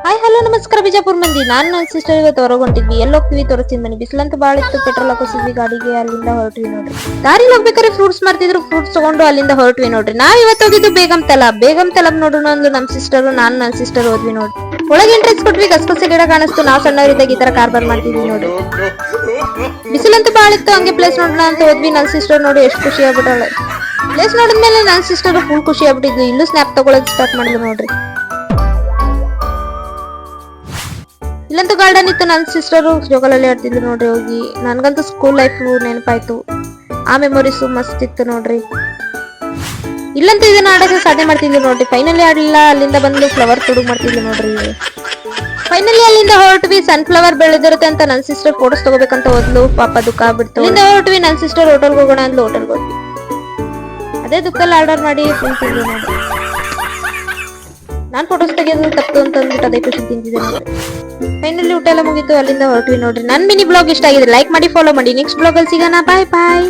Hi hello ನಮಸ್ಕಾರ ಬಿಜಾಪುರ್ ಮಂದಿ. ನನ್ನ ಸಿಸ್ಟರ್ ಇವತ್ತು ಹೊರಗೆ ಹೊಂಟಿದ್ವಿ. ಎಲ್ಲಿ ಹೋಗ್ತೀವಿ ತೋರಿಸ್ತೀನಿ ಬನ್ನಿ. ಬಿಸಿಲಂತೂ ಬಾಳ ಇತ್ತು, ಪೆಟ್ರೋಲ್ ಹಾಕೋಸಿದ್ವಿ ಗಾಡಿಗೆ. ಅಲ್ಲಿಂದ ಹೊರಟ್ವಿ ನೋಡ್ರಿ. ದಾರಿಲಿ ಹೋಗ್ಬೇಕಾದ್ರೆ ಫ್ರೂಟ್ಸ್ ಮಾರ್ತಿದ್ರು, ಫ್ರೂಟ್ಸ್ ತಗೊಂಡು ಅಲ್ಲಿಂದ ಹೊರಟ್ವಿ ನೋಡ್ರಿ. ನಾವ್ ಇವತ್ತು ಹೋಗಿದ್ದು ಬೇಗಂ ತಲಬ್ ನೋಡೋಣ ಅಂದು ನಮ್ ಸಿಸ್ಟರ್, ನಾನು ನನ್ನ ಸಿಸ್ಟರ್ ಹೋದ್ವಿ ನೋಡ್ರಿ. ಒಳಗೆ ಎಂಟ್ರೆನ್ಸ್ ಕೊಟ್ವಿ. ಗಸಗಸೆ ಗಿಡ ಕಾಣಿಸ್ತು. ನಾವ್ ಸಣ್ಣವರಿದ್ದಾಗ ಈ ತರ ಕಾರ್ಬಾರ್ ಮಾಡ್ತಿದ್ವಿ ನೋಡ್ರಿ. ಬಿಸಿಲಂತೂ ಬಾಳ ಇತ್ತು, ಹಂಗೆ ಪ್ಲೇಸ್ ನೋಡೋಣ ಅಂತ ಹೋದ್ವಿ. ನನ್ನ ಸಿಸ್ಟರ್ ನೋಡಿ ಎಷ್ಟು ಖುಷಿ ಆಗ್ಬಿಟ್ಟಾಳೆ. ಪ್ಲೇಸ್ ನೋಡಿದ್ಮೇಲೆ ನನ್ನ ಸಿಸ್ಟರ್ ಫುಲ್ ಖುಷಿ ಆಗ್ಬಿಟ್ಟಿದ್ವಿ. ಇಲ್ಲೂ ಸ್ನ್ಯಾಪ್ ತಗೊಳಕ್ ಸ್ಟಾರ್ಟ್ ಮಾಡಿದ್ವಿ ನೋಡ್ರಿ. ಇಲ್ಲಂತೂ ಗಾರ್ಡನ್ ಇತ್ತು. ನನ್ನ ಸಿಸ್ಟರು ಜೋಕಾಲಲ್ಲಿ ಆಡ್ತಿದ್ರು ನೋಡ್ರಿ. ಹೋಗಿ ನನ್ಗಂತೂ ಸ್ಕೂಲ್ ಲೈಫ್ ನೆನಪಾಯ್ತು. ಆ ಮೆಮೊರೀಸ್ ಮಸ್ತ್ ಇತ್ತು ನೋಡ್ರಿ. ಇಲ್ಲಂತೂ ಇದನ್ನ ಆಡಕ್ಕೆ ಸಾಧನೆ ಮಾಡ್ತಿದ್ವಿ ನೋಡ್ರಿ. ಫೈನಲಿ ಆಡ್ಲಿಲ್ಲ, ಅಲ್ಲಿಂದ ಬಂದು ಫ್ಲವರ್ ತುಡುಗ್ ಮಾಡ್ತಿದ್ವಿ ನೋಡ್ರಿ. ಫೈನಲಿ ಅಲ್ಲಿಂದ ಹೊರಟ್ವಿ. ಸನ್ಫ್ಲವರ್ ಬೆಳೆದಿರುತ್ತೆ ಅಂತ ನನ್ನ ಸಿಸ್ಟರ್ ಫೋಟೋಸ್ ತಗೋಬೇಕಂತ ಹೋದ್ಲು. ಪಾಪ ದುಃಖ ಆಗ್ಬಿಡ್ತು. ಅಲ್ಲಿಂದ ಹೊರಟ್ವಿ. ನನ್ನ ಸಿಸ್ಟರ್ ಹೋಟೆಲ್ಗೆ ಹೋಗೋಣ ಅಂದ್ಲು. ಹೋಟೆಲ್ಗೆ ಹೋದ್ವಿ. ಅದೇ ದುಃಖಲ್ಲಿ ಆರ್ಡರ್ ಮಾಡಿ ಫುಲ್ ತಿಂದ್ವಿ ನೋಡ್ರಿ. ನಾನ್ ಫೋಟೋಸ್ ತೆಗೆಯೋದು ತಪ್ಪು ಅಂತ ಅಂದ್ಬಿಟ್ಟು ಅದೇ ಖುಷಿ ತಿಂತಿದ್ದೆ ನೋಡ್ರಿ. ಫೈನಲಿ ಊಟ ಎಲ್ಲ ಮುಗೀತು. ಅಲ್ಲಿಂದ ಹೊರಟ್ವಿ ನೋಡ್ರಿ. ನನ್ ಮಿನಿ ಬ್ಲಾಗ್ ಇಷ್ಟ ಆಗಿದೆ ಲೈಕ್ ಮಾಡಿ, ಫಾಲೋ ಮಾಡಿ. ನೆಕ್ಸ್ಟ್ ಬ್ಲಾಗ್ ಅಲ್ಲಿ ಸಿಗೋಣ. ಬಾಯ್ ಬಾಯ್.